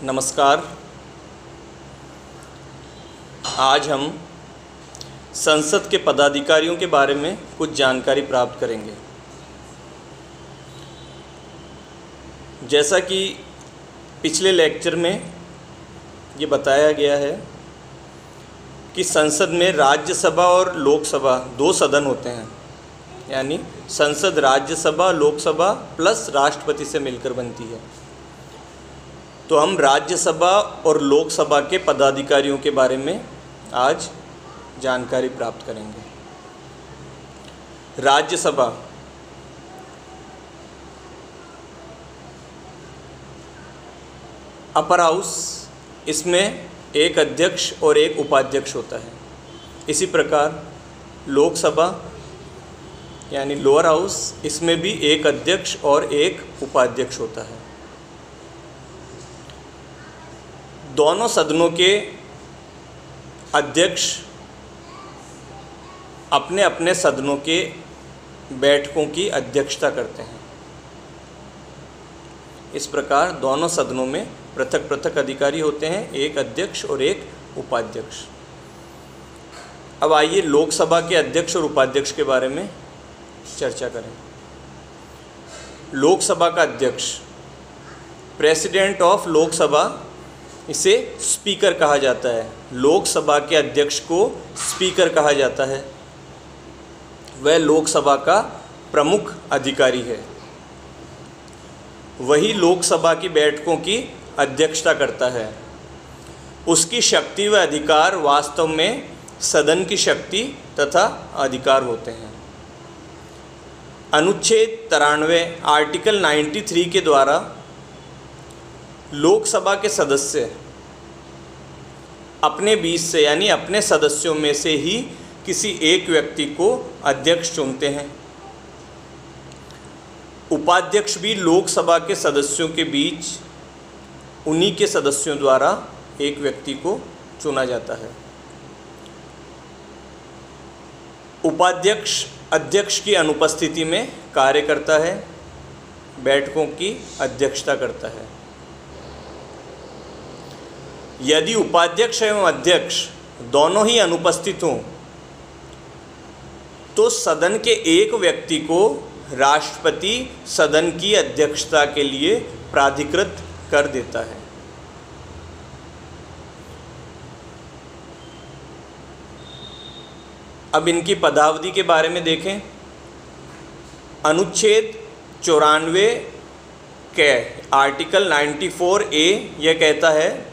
नमस्कार। आज हम संसद के पदाधिकारियों के बारे में कुछ जानकारी प्राप्त करेंगे। जैसा कि पिछले लेक्चर में ये बताया गया है कि संसद में राज्यसभा और लोकसभा दो सदन होते हैं, यानी संसद राज्यसभा लोकसभा प्लस राष्ट्रपति से मिलकर बनती है। तो हम राज्यसभा और लोकसभा के पदाधिकारियों के बारे में आज जानकारी प्राप्त करेंगे। राज्यसभा अपर हाउस, इसमें एक अध्यक्ष और एक उपाध्यक्ष होता है। इसी प्रकार लोकसभा यानी लोअर हाउस, इसमें भी एक अध्यक्ष और एक उपाध्यक्ष होता है। दोनों सदनों के अध्यक्ष अपने अपने सदनों के बैठकों की अध्यक्षता करते हैं। इस प्रकार दोनों सदनों में पृथक पृथक अधिकारी होते हैं, एक अध्यक्ष और एक उपाध्यक्ष। अब आइए लोकसभा के अध्यक्ष और उपाध्यक्ष के बारे में चर्चा करें। लोकसभा का अध्यक्ष, प्रेसिडेंट ऑफ लोकसभा, इसे स्पीकर कहा जाता है। लोकसभा के अध्यक्ष को स्पीकर कहा जाता है। वह लोकसभा का प्रमुख अधिकारी है। वही लोकसभा की बैठकों की अध्यक्षता करता है। उसकी शक्ति व अधिकार वास्तव में सदन की शक्ति तथा अधिकार होते हैं। अनुच्छेद 93 आर्टिकल 93 के द्वारा लोकसभा के सदस्य अपने बीच से यानी अपने सदस्यों में से ही किसी एक व्यक्ति को अध्यक्ष चुनते हैं। उपाध्यक्ष भी लोकसभा के सदस्यों के बीच उन्हीं के सदस्यों द्वारा एक व्यक्ति को चुना जाता है। उपाध्यक्ष अध्यक्ष की अनुपस्थिति में कार्य करता है, बैठकों की अध्यक्षता करता है। यदि उपाध्यक्ष एवं अध्यक्ष दोनों ही अनुपस्थित हों तो सदन के एक व्यक्ति को राष्ट्रपति सदन की अध्यक्षता के लिए प्राधिकृत कर देता है। अब इनकी पदावधि के बारे में देखें। अनुच्छेद 94 के आर्टिकल 94A यह कहता है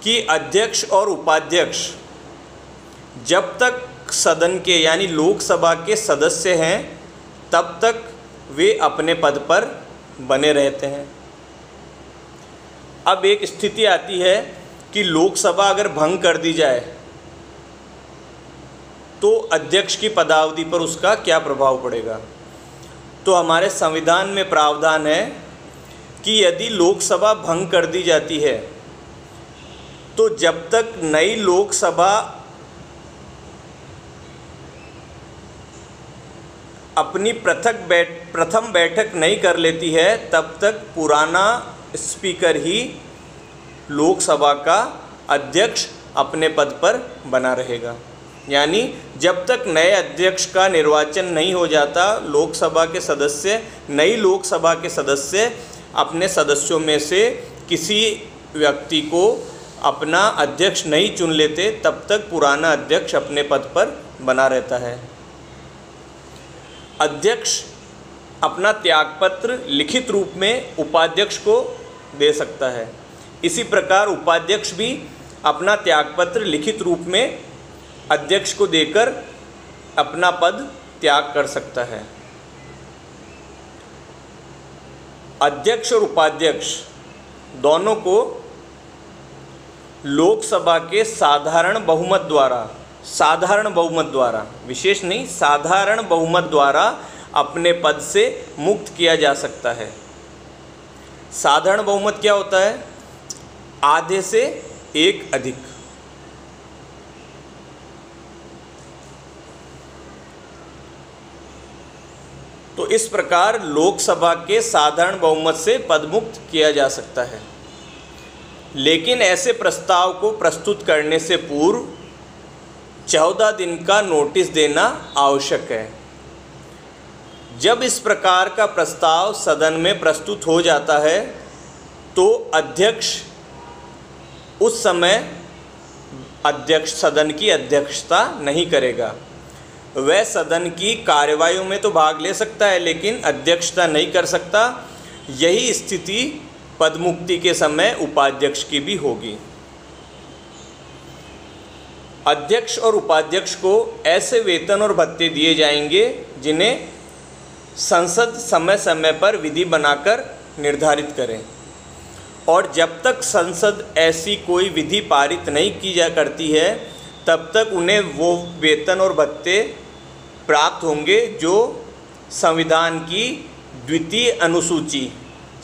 कि अध्यक्ष और उपाध्यक्ष जब तक सदन के यानी लोकसभा के सदस्य हैं तब तक वे अपने पद पर बने रहते हैं। अब एक स्थिति आती है कि लोकसभा अगर भंग कर दी जाए तो अध्यक्ष की पदावधि पर उसका क्या प्रभाव पड़ेगा। तो हमारे संविधान में प्रावधान है कि यदि लोकसभा भंग कर दी जाती है तो जब तक नई लोकसभा अपनी प्रथम बैठक नहीं कर लेती है तब तक पुराना स्पीकर ही लोकसभा का अध्यक्ष अपने पद पर बना रहेगा। यानी जब तक नए अध्यक्ष का निर्वाचन नहीं हो जाता, नई लोकसभा के सदस्य अपने सदस्यों में से किसी व्यक्ति को अपना अध्यक्ष नहीं चुन लेते, तब तक पुराना अध्यक्ष अपने पद पर बना रहता है। अध्यक्ष अपना त्यागपत्र लिखित रूप में उपाध्यक्ष को दे सकता है। इसी प्रकार उपाध्यक्ष भी अपना त्यागपत्र लिखित रूप में अध्यक्ष को देकर अपना पद त्याग कर सकता है। अध्यक्ष और उपाध्यक्ष दोनों को लोकसभा के साधारण बहुमत द्वारा विशेष नहीं, साधारण बहुमत द्वारा अपने पद से मुक्त किया जा सकता है। साधारण बहुमत क्या होता है? आधे से एक अधिक। तो इस प्रकार लोकसभा के साधारण बहुमत से पदमुक्त किया जा सकता है। लेकिन ऐसे प्रस्ताव को प्रस्तुत करने से पूर्व 14 दिन का नोटिस देना आवश्यक है। जब इस प्रकार का प्रस्ताव सदन में प्रस्तुत हो जाता है तो अध्यक्ष उस समय सदन की अध्यक्षता नहीं करेगा। वह सदन की कार्यवाही में तो भाग ले सकता है लेकिन अध्यक्षता नहीं कर सकता। यही स्थिति पदमुक्ति के समय उपाध्यक्ष की भी होगी। अध्यक्ष और उपाध्यक्ष को ऐसे वेतन और भत्ते दिए जाएंगे जिन्हें संसद समय समय पर विधि बनाकर निर्धारित करें, और जब तक संसद ऐसी कोई विधि पारित नहीं की जा करती है तब तक उन्हें वो वेतन और भत्ते प्राप्त होंगे जो संविधान की द्वितीय अनुसूची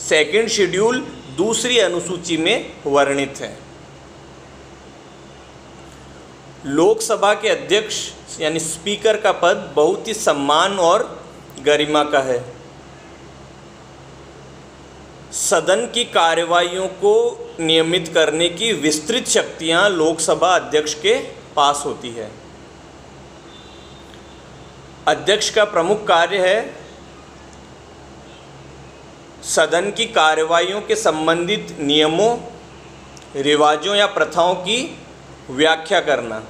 सेकंड शेड्यूल दूसरी अनुसूची में वर्णित है। लोकसभा के अध्यक्ष यानी स्पीकर का पद बहुत ही सम्मान और गरिमा का है। सदन की कार्यवाहियों को नियमित करने की विस्तृत शक्तियां लोकसभा अध्यक्ष के पास होती है। अध्यक्ष का प्रमुख कार्य है सदन की कार्यवाहियों के संबंधित नियमों, रिवाजों या प्रथाओं की व्याख्या करना।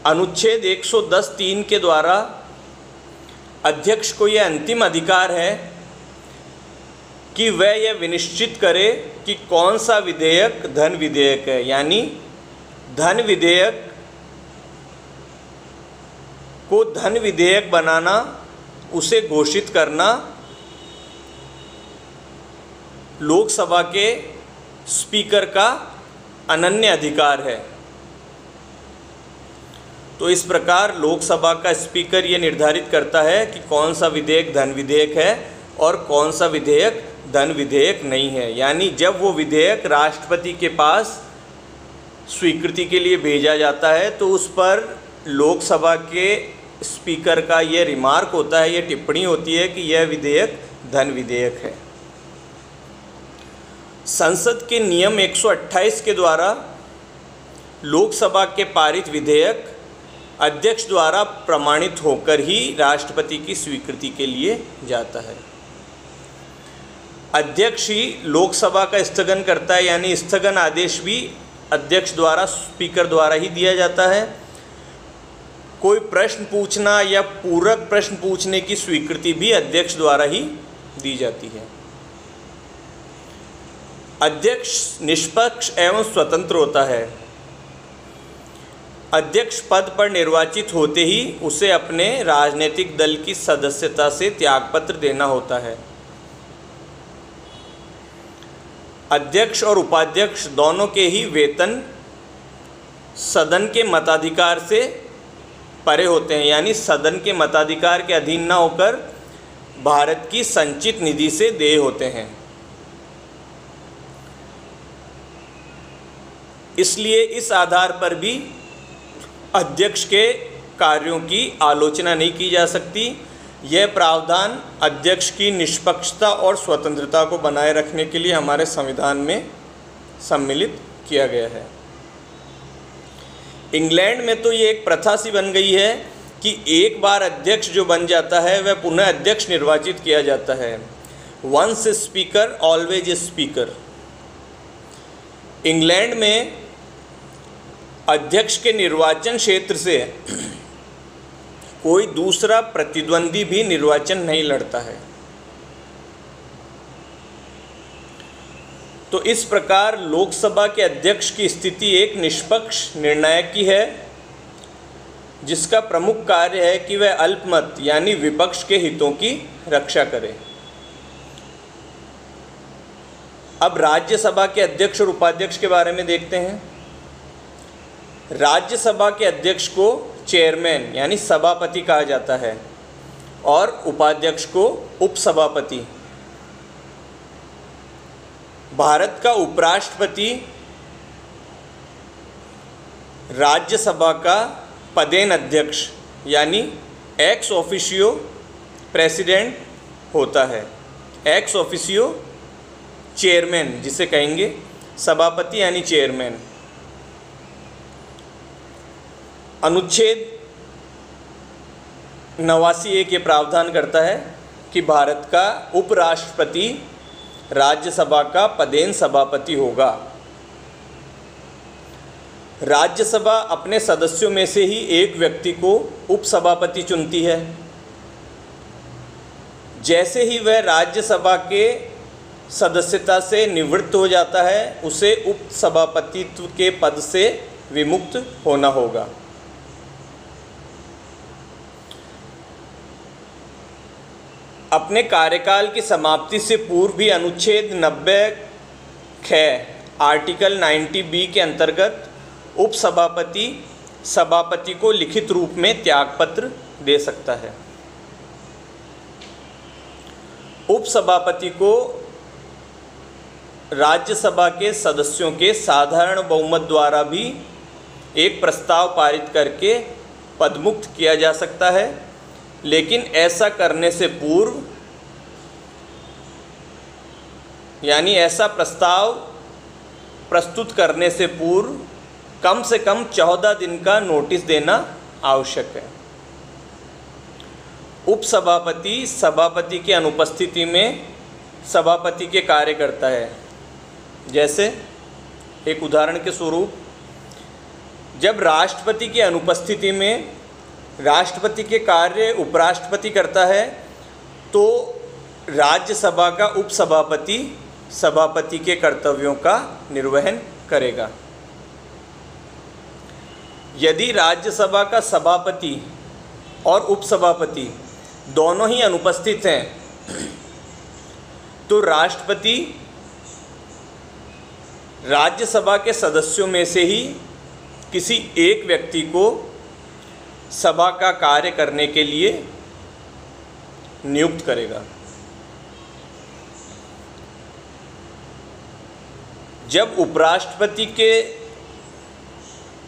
अनुच्छेद 110(3) के द्वारा अध्यक्ष को यह अंतिम अधिकार है कि वह यह विनिश्चित करे कि कौन सा विधेयक धन विधेयक है, यानी धन विधेयक को धन विधेयक बनाना, उसे घोषित करना लोकसभा के स्पीकर का अनन्य अधिकार है। तो इस प्रकार लोकसभा का स्पीकर ये निर्धारित करता है कि कौन सा विधेयक धन विधेयक है और कौन सा विधेयक धन विधेयक नहीं है। यानी जब वो विधेयक राष्ट्रपति के पास स्वीकृति के लिए भेजा जाता है तो उस पर लोकसभा के स्पीकर का ये रिमार्क होता है, ये टिप्पणी होती है कि यह विधेयक धन विधेयक है। संसद के नियम 128 के द्वारा लोकसभा के पारित विधेयक अध्यक्ष द्वारा प्रमाणित होकर ही राष्ट्रपति की स्वीकृति के लिए जाता है। अध्यक्ष ही लोकसभा का स्थगन करता है, यानी स्थगन आदेश भी अध्यक्ष द्वारा स्पीकर द्वारा ही दिया जाता है। कोई प्रश्न पूछना या पूरक प्रश्न पूछने की स्वीकृति भी अध्यक्ष द्वारा ही दी जाती है। अध्यक्ष निष्पक्ष एवं स्वतंत्र होता है। अध्यक्ष पद पर निर्वाचित होते ही उसे अपने राजनीतिक दल की सदस्यता से त्यागपत्र देना होता है। अध्यक्ष और उपाध्यक्ष दोनों के ही वेतन सदन के मताधिकार से परे होते हैं, यानी सदन के मताधिकार के अधीन न होकर भारत की संचित निधि से देय होते हैं। इसलिए इस आधार पर भी अध्यक्ष के कार्यों की आलोचना नहीं की जा सकती। यह प्रावधान अध्यक्ष की निष्पक्षता और स्वतंत्रता को बनाए रखने के लिए हमारे संविधान में सम्मिलित किया गया है। इंग्लैंड में तो ये एक प्रथा सी बन गई है कि एक बार अध्यक्ष जो बन जाता है वह पुनः अध्यक्ष निर्वाचित किया जाता है। Once a speaker always a speaker. England में अध्यक्ष के निर्वाचन क्षेत्र से कोई दूसरा प्रतिद्वंदी भी निर्वाचन नहीं लड़ता है। तो इस प्रकार लोकसभा के अध्यक्ष की स्थिति एक निष्पक्ष निर्णायक की है, जिसका प्रमुख कार्य है कि वह अल्पमत यानी विपक्ष के हितों की रक्षा करे। अब राज्यसभा के अध्यक्ष और उपाध्यक्ष के बारे में देखते हैं। राज्यसभा के अध्यक्ष को चेयरमैन यानी सभापति कहा जाता है और उपाध्यक्ष को उपसभापति। भारत का उपराष्ट्रपति राज्यसभा का पदेन अध्यक्ष यानी एक्स ऑफिशियो प्रेसिडेंट होता है। एक्स ऑफिशियो चेयरमैन जिसे कहेंगे, सभापति यानी चेयरमैन। अनुच्छेद 89 के प्रावधान करता है कि भारत का उपराष्ट्रपति राज्यसभा का पदेन सभापति होगा। राज्यसभा अपने सदस्यों में से ही एक व्यक्ति को उपसभापति चुनती है। जैसे ही वह राज्यसभा के सदस्यता से निवृत्त हो जाता है, उसे उपसभापतित्व के पद से विमुक्त होना होगा। अपने कार्यकाल की समाप्ति से पूर्व भी अनुच्छेद 90 आर्टिकल 90B के अंतर्गत उपसभापति सभापति को लिखित रूप में त्यागपत्र दे सकता है। उपसभापति को राज्यसभा के सदस्यों के साधारण बहुमत द्वारा भी एक प्रस्ताव पारित करके पदमुक्त किया जा सकता है, लेकिन ऐसा करने से पूर्व यानी ऐसा प्रस्ताव प्रस्तुत करने से पूर्व कम से कम 14 दिन का नोटिस देना आवश्यक है। उपसभापति सभापति की अनुपस्थिति में सभापति के कार्य करता है। जैसे एक उदाहरण के स्वरूप, जब राष्ट्रपति की अनुपस्थिति में राष्ट्रपति के कार्य उपराष्ट्रपति करता है, तो राज्यसभा का उपसभापति सभापति के कर्तव्यों का निर्वहन करेगा। यदि राज्यसभा का सभापति और उपसभापति दोनों ही अनुपस्थित हैं, तो राष्ट्रपति राज्यसभा के सदस्यों में से ही किसी एक व्यक्ति को सभा का कार्य करने के लिए नियुक्त करेगा। जब उपराष्ट्रपति के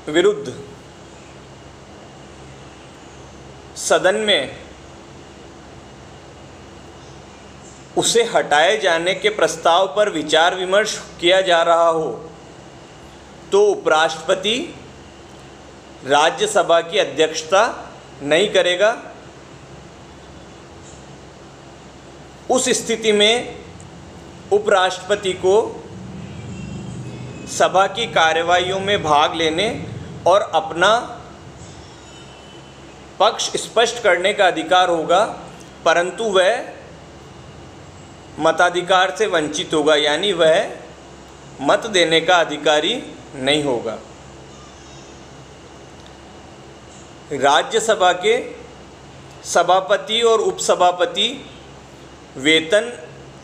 विरुद्ध सदन में उसे हटाए जाने के प्रस्ताव पर विचार विमर्श किया जा रहा हो, तो उपराष्ट्रपति राज्यसभा की अध्यक्षता नहीं करेगा। उस स्थिति में उपराष्ट्रपति को सभा की कार्यवाहियों में भाग लेने और अपना पक्ष स्पष्ट करने का अधिकार होगा, परंतु वह मताधिकार से वंचित होगा, यानी वह मत देने का अधिकारी नहीं होगा। राज्यसभा के सभापति और उपसभापति वेतन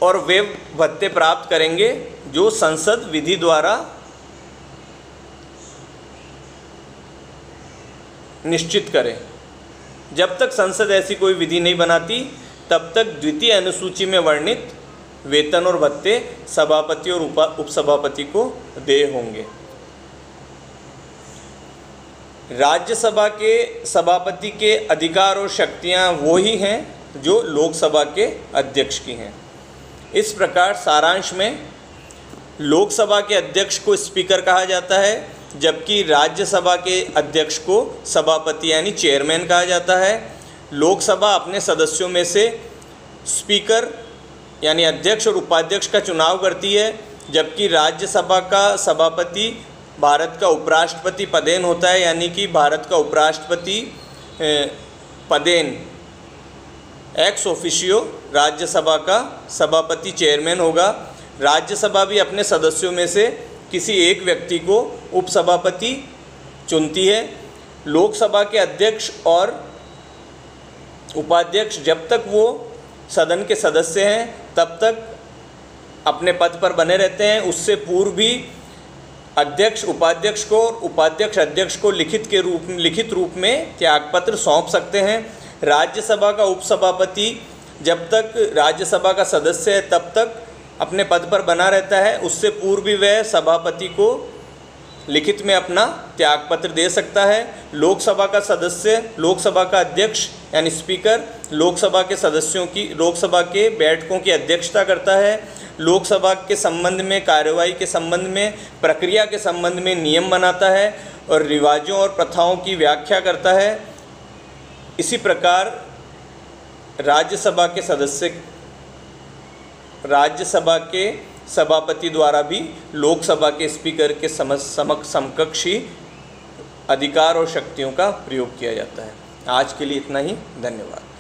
और वे भत्ते प्राप्त करेंगे जो संसद विधि द्वारा निश्चित करे। जब तक संसद ऐसी कोई विधि नहीं बनाती, तब तक द्वितीय अनुसूची में वर्णित वेतन और भत्ते सभापति और उपसभापति को देय होंगे। राज्यसभा के सभापति के अधिकार और शक्तियां वो ही हैं जो लोकसभा के अध्यक्ष की हैं। इस प्रकार सारांश में लोकसभा के अध्यक्ष को स्पीकर कहा जाता है, जबकि राज्यसभा के अध्यक्ष को सभापति यानी चेयरमैन कहा जाता है। लोकसभा अपने सदस्यों में से स्पीकर यानी अध्यक्ष और उपाध्यक्ष का चुनाव करती है, जबकि राज्यसभा का सभापति भारत का उपराष्ट्रपति पदेन होता है, यानी कि भारत का उपराष्ट्रपति पदेन एक्स ऑफिशियो राज्यसभा का सभापति चेयरमैन होगा। राज्यसभा भी अपने सदस्यों में से किसी एक व्यक्ति को उपसभापति चुनती है। लोकसभा के अध्यक्ष और उपाध्यक्ष जब तक वो सदन के सदस्य हैं तब तक अपने पद पर बने रहते हैं। उससे पूर्व भी अध्यक्ष उपाध्यक्ष को और उपाध्यक्ष अध्यक्ष को लिखित रूप में त्यागपत्र सौंप सकते हैं। राज्यसभा का उपसभापति जब तक राज्यसभा का सदस्य है तब तक अपने पद पर बना रहता है। उससे पूर्व भी वह सभापति को लिखित में अपना त्यागपत्र दे सकता है। लोकसभा का सदस्य, लोकसभा का अध्यक्ष यानी स्पीकर लोकसभा के सदस्यों की, लोकसभा के बैठकों की अध्यक्षता करता है। लोकसभा के संबंध में, कार्यवाही के संबंध में, प्रक्रिया के संबंध में नियम बनाता है और रिवाजों और प्रथाओं की व्याख्या करता है। इसी प्रकार राज्यसभा के सदस्य, राज्यसभा के सभापति द्वारा भी लोकसभा के स्पीकर के समकक्षी अधिकार और शक्तियों का प्रयोग किया जाता है। आज के लिए इतना ही, धन्यवाद।